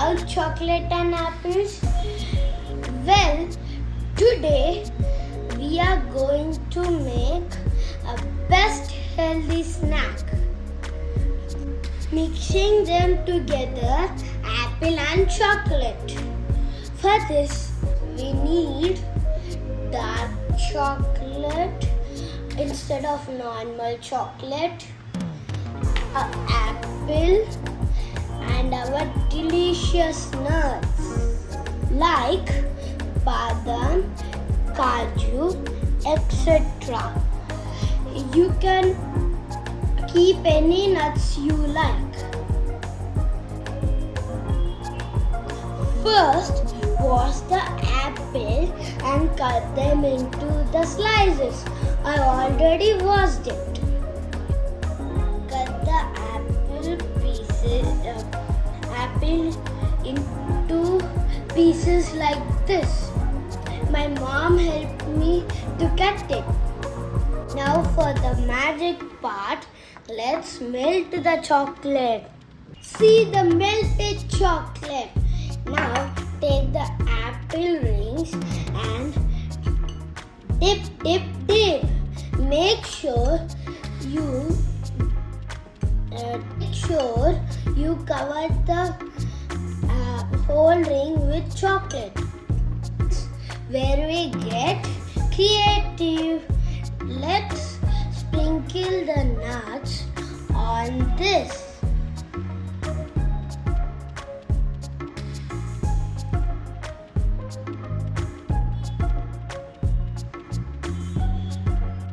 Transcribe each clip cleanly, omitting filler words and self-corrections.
about chocolate and apples? Well, today we are going to make a best healthy snack. Mixing them together, apple and chocolate. For this, we need dark chocolate instead of normal chocolate, an apple, and our delicious nuts like badam, kaju, etc. You can keep any nuts you like. First, wash the apple and cut them into the slices. I already washed it. Cut the apple into pieces like this. My mom helped me to cut it. Now for the magic part, let's melt the chocolate. See the melted chocolate. Now take the apple rings and dip. Make sure you cover the whole ring with chocolate. Where we get creative. Let's sprinkle the nuts on this.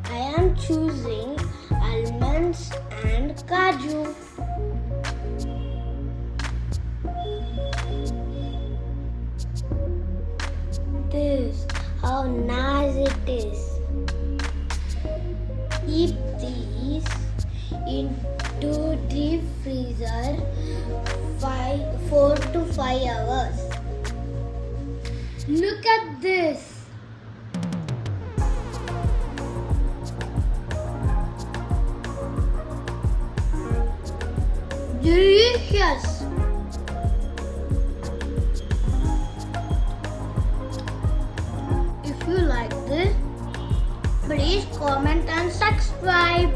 I am choosing almonds and kaju. This, how nice it is. Keep these into deep freezer 4 to 5 hours. Look at this. Delicious. If you like this, please comment and subscribe.